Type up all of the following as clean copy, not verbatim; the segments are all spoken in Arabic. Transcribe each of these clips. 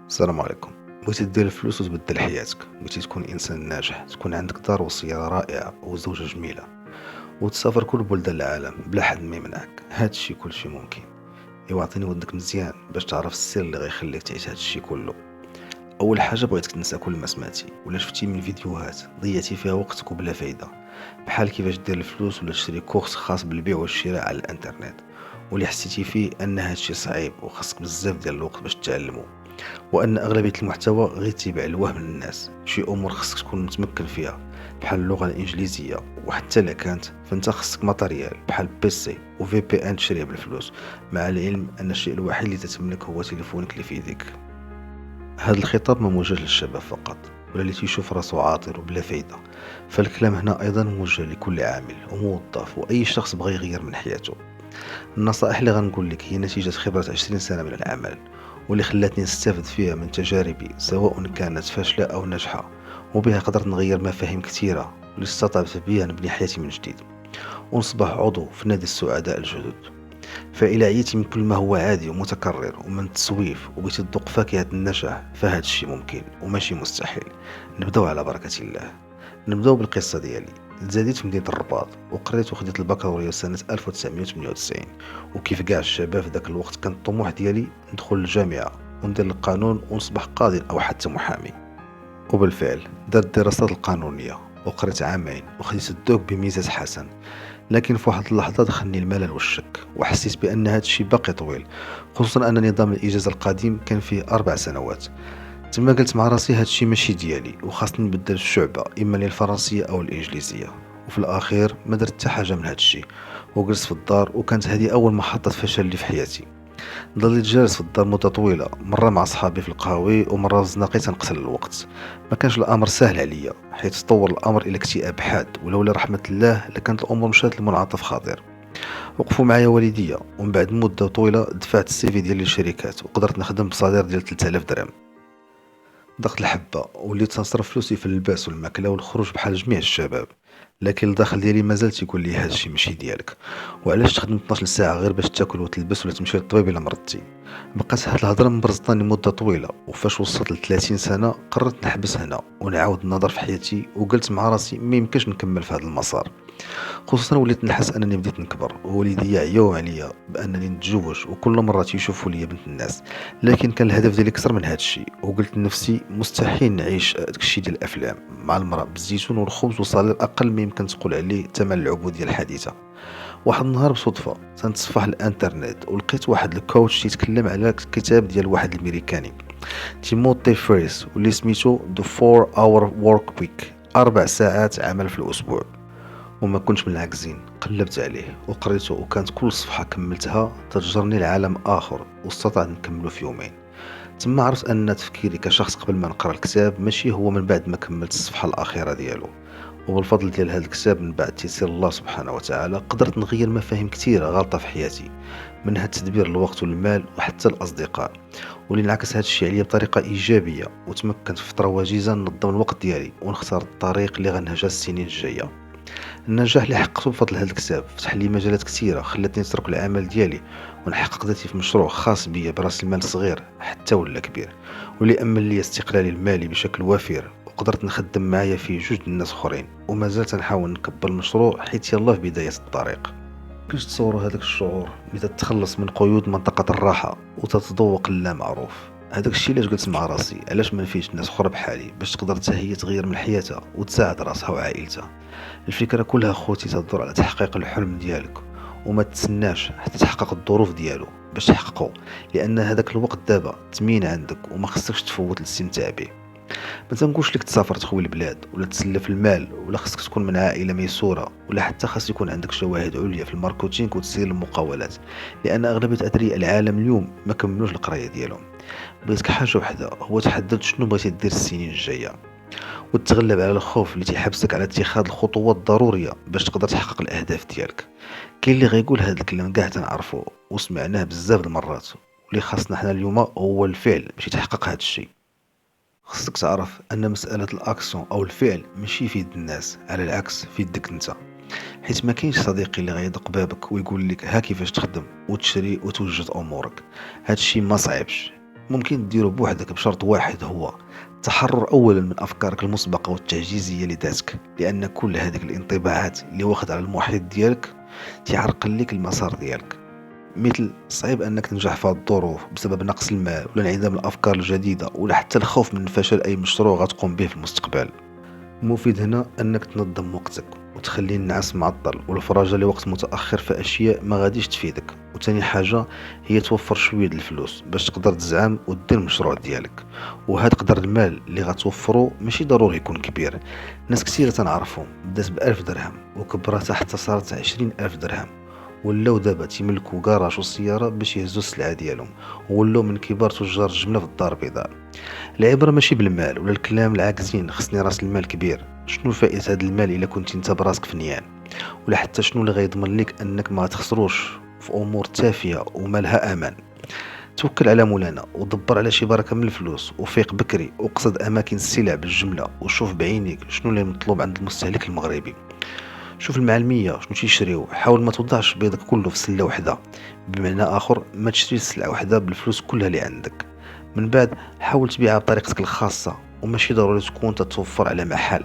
السلام عليكم. بغيتي دير الفلوس وتبدل حياتك، بغيتي تكون انسان ناجح، تكون عندك دار وسيارة رائعة وزوجة جميلة، وتسافر كل بلدان العالم بلا حد ما يمنعك. هادشي كلشي ممكن. ايوا عطيني ودنك مزيان باش تعرف السر اللي غيخليك تعيش هادشي كله. اول حاجة بغيتك تنسى كل ما سمعتي ولا شفتي من فيديوهات ضيعتي فيها وقتك وبلا فايدة، بحال كيفاش دير الفلوس ولا تشري كورس خاص بالبيع والشراء على الانترنت، واللي حسيتي فيه ان هادشي صعيب وخاصك بزاف ديال الوقت باش تتعلمه، وان اغلبيه المحتوى غير تبع الوهم الناس. شي امور خصك تكون متمكن فيها بحال اللغه الانجليزيه، وحتى لا كانت فانت خصك ماتريال بحال بيسي وفي بي ان تشريه بالفلوس، مع العلم ان الشيء الوحيد اللي تتملك هو تليفونك اللي في يديك. هذا الخطاب ما موجه للشباب فقط ولا اللي تيشوف راسو عاطل وبلا فايده، فالكلام هنا ايضا موجه لكل عامل وموظف واي شخص بغى يغير من حياته. النصائح اللي غنقول لك هي نتيجة خبرة 20 سنة من العمل، واللي خلاتني نستافد فيها من تجاربي سواء كانت فاشلة أو ناجحة، وبها قدرت نغير مفاهيم كثيرة واللي استطعت بها نبني حياتي من جديد ونصبح عضو في نادي السعداء الجدد. فإلى عيتي من كل ما هو عادي ومتكرر ومن التسويف وبغيتي تذوق فاكهة النجاح، فهاد الشي ممكن وماشي مستحيل. نبداو على بركة الله. نبداو بالقصة ديالي. تزاديت في مدينة الرباط وقريت وخديت البكالوريا سنة 1998، وكيف كاع الشباب في ذاك الوقت كان الطموح ديالي ندخل الجامعة وندير القانون ونصبح قاضي أو حتى محامي. وبالفعل درت الدراسات القانونية وقريت عامين وخديت الذوق بميزات حسن، لكن في واحد اللحظة دخلني الملل والشك وحسيت بأن هذا الشيء باقي طويل، خصوصا أن نظام الإجازة القديم كان فيه 4 سنوات. تما قلت مع راسي هادشي ماشي ديالي وخاصني نبدل الشعبة اما للفرنسية او الانجليزية. وفي الاخير ما درت حتى حاجة من هادشي وجلست في الدار، وكانت هذه اول محطة فشل لي في حياتي. ضليت جالس في الدار مدة طويلة، مرة مع صحابي في القهوي ومرة في الزناقي تنقتل الوقت. ما كانش الامر سهل عليا حيث تطور الامر الى اكتئاب حاد، ولولا رحمة الله لكانت الامور مشات لمنعطف خطير. وقفوا معايا والديا، ومن بعد مدة طويلة دفعت السي في ديالي للشركات وقدرت نخدم بصالير ديال 3000 درهم. ضغط الحبة وليت نصرف فلوسي في اللباس والماكلة والخروج بحال جميع الشباب، لكن الداخل ديالي مازال تيقول لي هادشي ماشي ديالك. وعلاش تخدم 12 ساعة غير باش تاكل وتلبس ولا تمشي للطبيب الا مرضتي؟ بقات هاد الهضرة مبرزطاني مدة طويلة، وفاش وصلت ل 30 سنة قررت نحبس هنا ونعاود النظر في حياتي، وقلت مع راسي ما يمكنش نكمل في هذا المسار. خصوصا وليت نحس انني بديت نكبر ووالديا عياو عليا بانني نتزوج، وكل مره تيشوفوا لي بنت الناس، لكن كان الهدف ديالي اكثر من هذا الشيء. وقلت لنفسي مستحيل نعيش داك الشيء ديال الافلام مع المراه بالزيتون والخبز وصالير اقل ما يمكن تقول عليه ثمن العبوديه الحديثه. واحد النهار بصدفه تنتصفح الانترنت ولقيت واحد الكوتش تيتكلم على كتاب ديال واحد الامريكاني تيموتي فريس واللي سميتو The 4 Hour Work Week، 4 ساعات عمل في الاسبوع. وما كنتش من العاكزين، قلبت عليه وقريته، وكانت كل صفحة كملتها تجرني لعالم آخر واستطعت نكمله في يومين. تما عرفت أن تفكيري كشخص قبل ما نقرأ الكتاب ماشي هو من بعد ما كملت الصفحة الأخيرة ديالو. وبالفضل ديال هذا الكتاب من بعد تيسير الله سبحانه وتعالى قدرت نغير مفاهيم كثيرة غلطة في حياتي، منها تدبير الوقت والمال وحتى الأصدقاء، واللي انعكس هذا الشيء عليا بطريقة إيجابية. وتمكنت في فترة وجيزة ننظم الوقت ديالي ونختار الطريق اللي غنهجها السنين الجاية. النجاح اللي حققته بفضل هذا الكتاب فتح لي مجالات كثيرة خلتني نترك العمل ديالي ونحقق ذاتي في مشروع خاص بيا براس المال صغير حتى ولا كبير، واللي أمن لي استقلالي المالي بشكل وفير، وقدرت نخدم معايا في جوج الناس اخرين، وما زلت نحاول نكبر المشروع حيت يلاه في بداية الطريق. كيفاش تصوروا هذاك الشعور ملي تتخلص من قيود منطقة الراحة وتتذوق اللا معروف؟ هذاك الشيء علاش قلت مع راسي علاش ما نفيش ناس اخرى بحالي باش تقدر حتى هي تغير من حياتها وتساعد راسها وعائلتها. الفكرة كلها خوتي تدور على تحقيق الحلم ديالك، وما تسناش حتى تحقق الظروف ديالو باش تحققه، لان هذاك الوقت دابا تمين عندك وما خصكش تفوت الاستمتاع به. ما تنقولش لك تسافر تخوي البلاد ولا تسلف المال ولا خصك تكون من عائله ميسوره ولا حتى خاص يكون عندك شواهد عليا في الماركتينغ وتسير المقاولات، لان اغلبيه اثرياء العالم اليوم ما كملوش القرايه ديالهم. بغيتك حاجه وحده، هو تحدد شنو بغيتي دير السنين الجايه، وتتغلب على الخوف اللي تيحبسك على اتخاذ الخطوات الضروريه باش تقدر تحقق الاهداف ديالك. كاين اللي غيقول هذا الكلام كاع تنعرفو وسمعناه بزاف د المرات، واللي خاصنا حنا اليوم هو الفعل باش يتحقق هذا الشيء. خصك تعرف ان مساله الاكسيون او الفعل ماشي في يد الناس، على العكس في يدك انت، حيت ما كاينش صديقي اللي غيدق بابك ويقول لك ها كيفاش تخدم وتشري وتوجد امورك. هذا الشيء ما صعيبش، ممكن ديرو بوحدك بشرط واحد، هو التحرر أولا من أفكارك المسبقة والتعجيزية لذاتك، لأن كل هذه الانطباعات اللي واخد على المحيط ديالك تيعرقل لك المسار ديالك. مثل صعيب أنك تنجح في هذه الظروف بسبب نقص المال ولا انعدام الأفكار الجديدة ولا حتى الخوف من فشل أي مشروع غتقوم به في المستقبل. المفيد هنا أنك تنظم وقتك وتخلي النعاس معطل والفرجة لوقت متأخر في أشياء ما غاديش تفيدك. وتاني حاجة هي توفر شوية د الفلوس باش تقدر تزعم ودير المشروع ديالك. وهاد قدر المال اللي غتوفرو ماشي ضروري يكون كبير. ناس كثيرة تنعرفهم بدات ب1000 درهم وكبرتها حتى صارت 20,000 درهم، ولاو دابا تيملكو كراج وسيارة باش يهزو السلعة ديالهم، ولاو من كبار تجار الجبنة في الدار البيضاء. العبرة ماشي بالمال ولا الكلام العاكسين خصني راس المال كبير. شنو فائدة هاد المال الا كنت انت براسك فنيان؟ ولا حتى شنو اللي غيضمن لك انك ما تخسروش في امور تافهة ومالها امان؟ توكل على مولانا ودبر على شي بركة من الفلوس وفيق بكري وقصد اماكن السلع بالجملة وشوف بعينيك شنو اللي مطلوب عند المستهلك المغربي. شوف المعلمية شنو تيشريو، حاول ما توضعش بيضك كله في سلة وحدة. بمعنى اخر ما تشري سلعة وحدة بالفلوس كلها اللي عندك. من بعد حاول تبيعها بطريقتك الخاصة وماشي ضروري تكون تتوفر على محل.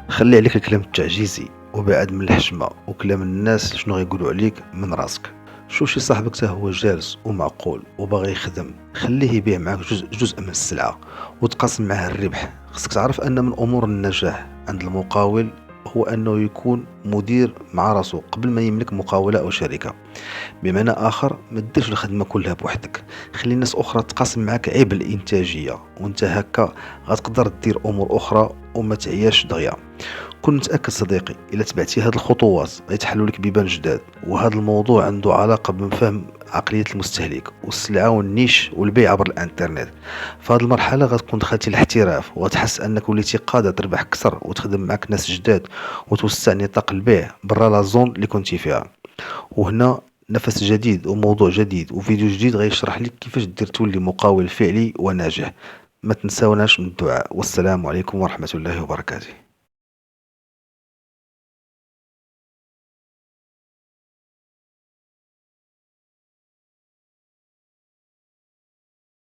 خلي عليك الكلام التعجيزي وبعد من الحشمة وكلام الناس شنو غيقولوا عليك من راسك. شوف شي صاحبك تا هو جالس ومعقول وباغي يخدم، خليه يبيع معاك جزء من السلعة وتقاسم معاه الربح. خصك تعرف ان من امور النجاح عند المقاول هو انه يكون مدير مع راسه قبل ما يملك مقاولة او شركة. بمعنى اخر ما ديرش الخدمه كلها بوحدك، خلي الناس اخرى تقاسم معك عبء الانتاجيه، وانت هكا غتقدر دير امور اخرى وما تعياش دغيا. كن متاكد صديقي الا تبعتي هاد الخطوات غيتحلوا لك بيبان جداد. وهذا الموضوع عنده علاقه بفهم عقليه المستهلك والسلعه والنيش والبيع عبر الانترنت. في هذه المرحله غتكون دخلتي الاحتراف وغتحس انك وليتي قادر تربح اكثر وتخدم معك ناس جداد وتوسع نطاق البيع برا لا زون اللي كنتي فيها. وهنا نفس جديد وموضوع جديد وفيديو جديد غيشرح لك كيفاش دير تولي مقاول فعلي وناجح. ما تنساوناش من الدعاء، والسلام عليكم ورحمة الله وبركاته.